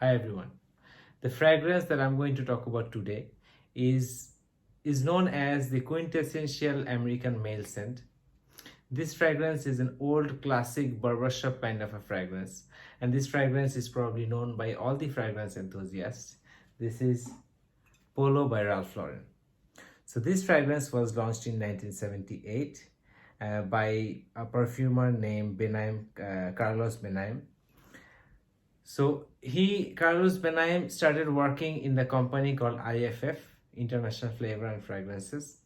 Hi everyone. The fragrance that I'm going to talk about today is known as the quintessential American male scent. This fragrance is an old classic barbershop kind of a fragrance, and this fragrance is probably known by all the fragrance enthusiasts. This is Polo by Ralph Lauren. So this fragrance was launched in 1978 by a perfumer named Carlos Benaim. So Carlos Benaim started working in the company called IFF, International Flavor and Fragrances.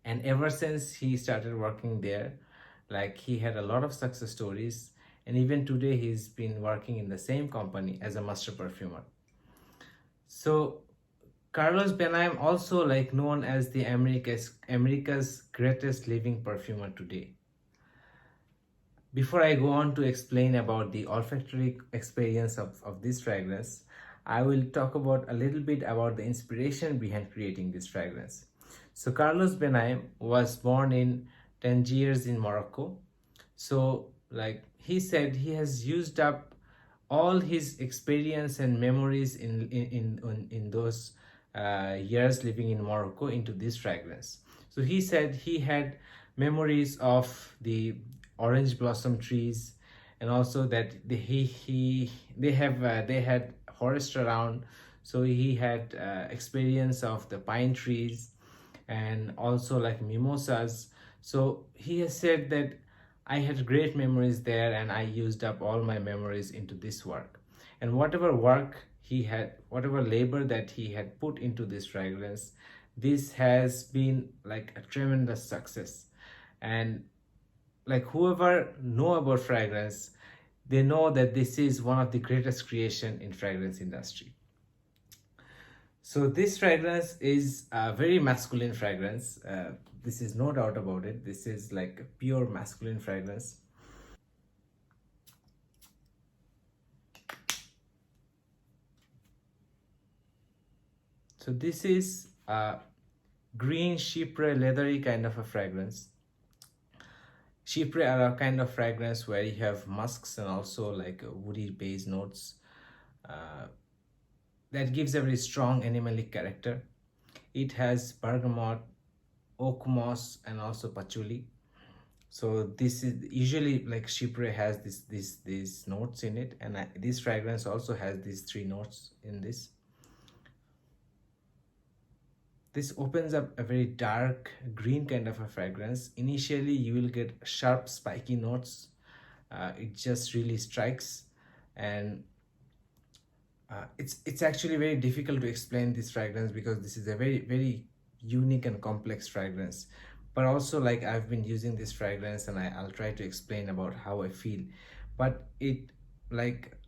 And ever since he started working there, like he had a lot of success stories. And even today, he's been working in the same company as a master perfumer. So Carlos Benaim also like known as the America's greatest living perfumer today. Before I go on to explain about the olfactory experience of this fragrance, I will talk about a little bit about the inspiration behind creating this fragrance. So Carlos Benaim was born in Tangiers in Morocco. So like he said, he has used up all his experience and memories in those years living in Morocco into this fragrance. So he said he had memories of the orange blossom trees, and also that they had forest around, so he had experience of the pine trees and also like mimosas. So he has said that I had great memories there and I used up all my memories into this work. And whatever labor that he had put into this fragrance, this has been like a tremendous success. And like whoever know about fragrance, they know that this is one of the greatest creation in fragrance industry. So this fragrance is a very masculine fragrance. This is no doubt about it. This is like a pure masculine fragrance. So this is a green chypre leathery kind of a fragrance. Chypre are a kind of fragrance where you have musks and also like woody base notes. That gives a very strong animalic character. It has bergamot, oak moss, and also patchouli. So this is usually like chypre has these notes in it, and this fragrance also has these three notes in this. This opens up a very dark green kind of a fragrance. Initially, you will get sharp, spiky notes. It just really strikes, and it's actually very difficult to explain this fragrance because this is a very unique and complex fragrance. But also, like I've been using this fragrance, and I'll try to explain about how I feel. But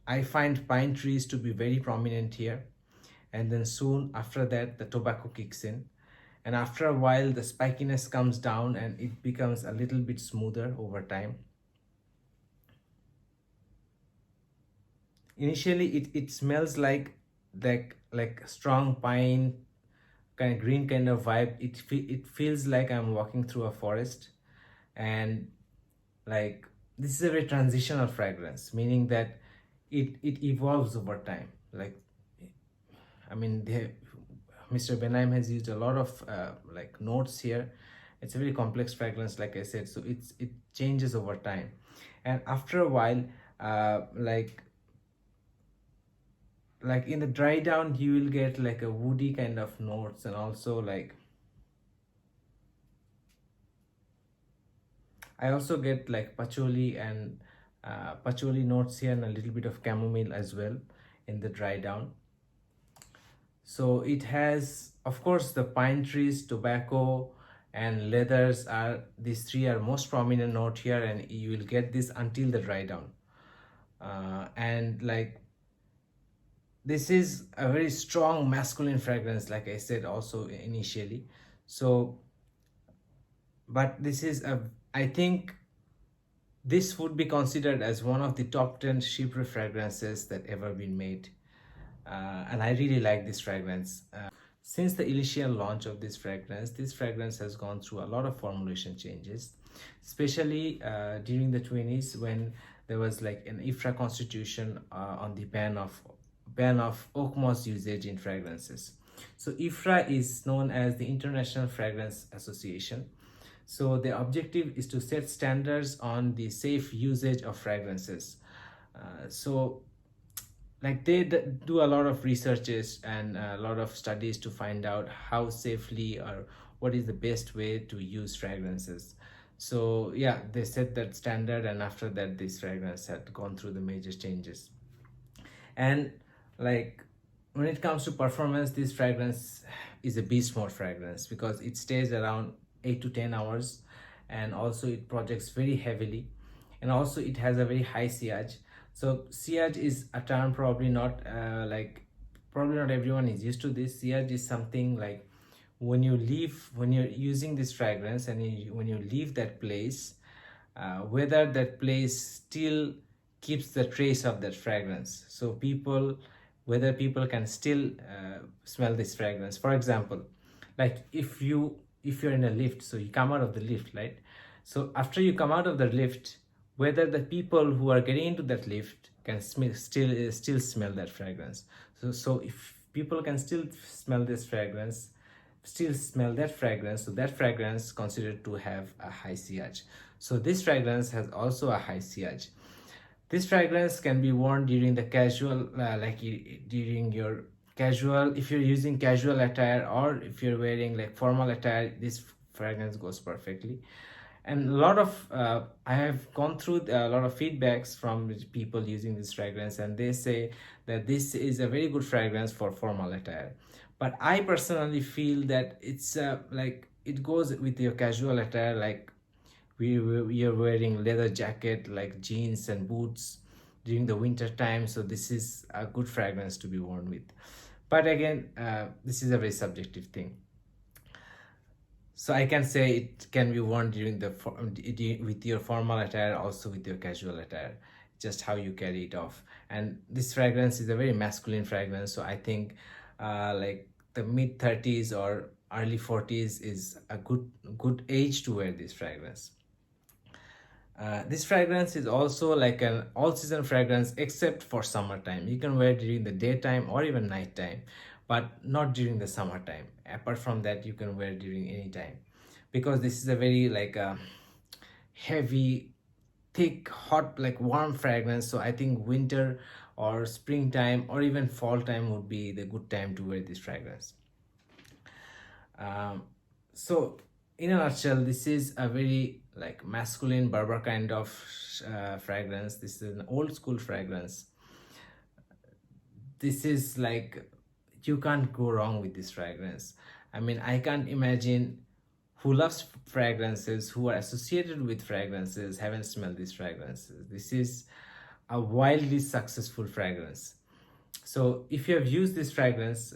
I find pine trees to be very prominent here, and then soon after that the tobacco kicks in, and after a while the spikiness comes down and it becomes a little bit smoother over time. Initially it smells like strong pine kind of green kind of vibe. It feels like I'm walking through a forest, and like this is a very transitional fragrance, meaning that it evolves over time. Like I mean, Mr. Benaim has used a lot of like notes here. It's a very complex fragrance, like I said, so it changes over time, and after a while, like in the dry down, you will get like a woody kind of notes, and also like I also get like patchouli notes here, and a little bit of chamomile as well in the dry down. So it has, of course, the pine trees, tobacco, and leathers are these three are most prominent note here, and you will get this until the dry down. And like this is a very strong masculine fragrance, like I said also initially. So, but this is I think this would be considered as one of the top 10 chypre fragrances that ever been made. And I really like this fragrance. Since the initial launch of this fragrance has gone through a lot of formulation changes, especially during the 20s when there was like an IFRA constitution on the ban of ban of oak moss usage in fragrances. So IFRA is known as the International Fragrance Association. So the objective is to set standards on the safe usage of fragrances. So like do a lot of researches and a lot of studies to find out how safely or what is the best way to use fragrances. So yeah, they set that standard, and after that this fragrance had gone through the major changes. And like when it comes to performance, this fragrance is a beast mode fragrance because it stays around 8 to 10 hours, and also it projects very heavily, and also it has a very high sillage. So sillage is a term probably not probably not everyone is used to this. Sillage is something like when you're using this fragrance and when you leave that place, whether that place still keeps the trace of that fragrance. So whether people can still smell this fragrance. For example, like if you're in a lift, so you come out of the lift, right? So after you come out of the lift, whether the people who are getting into that lift can still smell that fragrance. So if people can still smell this fragrance, still smell that fragrance, so that fragrance considered to have a high sillage. So this fragrance has also a high sillage. This fragrance can be worn during the casual, during your casual, if you're using casual attire, or if you're wearing like formal attire, this fragrance goes perfectly. And a lot of I have gone through a lot of feedbacks from people using this fragrance, and they say that this is a very good fragrance for formal attire. But I personally feel that it's like it goes with your casual attire, like we are wearing leather jacket like jeans and boots during the winter time. So this is a good fragrance to be worn with. But again, this is a very subjective thing. So I can say it can be worn during with your formal attire, also with your casual attire, just how you carry it off. And this fragrance is a very masculine fragrance, so I think like the mid-30s or early 40s is a good age to wear this fragrance. This fragrance is also like an all-season fragrance except for summertime. You can wear it during the daytime or even nighttime, but not during the summertime. Apart from that, you can wear it during any time, because this is a very heavy, thick, hot, like warm fragrance. So I think winter or springtime or even fall time would be the good time to wear this fragrance. So in a nutshell, this is a very like masculine Berber kind of fragrance. This is an old school fragrance. This is like, you can't go wrong with this fragrance. I mean, I can't imagine who loves fragrances, who are associated with fragrances, haven't smelled these fragrances. This is a wildly successful fragrance. So if you have used this fragrance,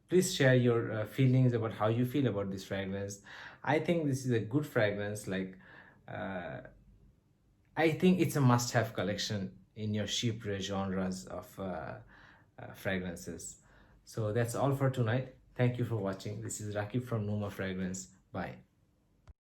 please share your feelings about how you feel about this fragrance. I think this is a good fragrance. I think it's a must-have collection in your chypre genres of fragrances. So that's all for tonight. Thank you for watching. This is Rakib from Numa Fragrance. Bye.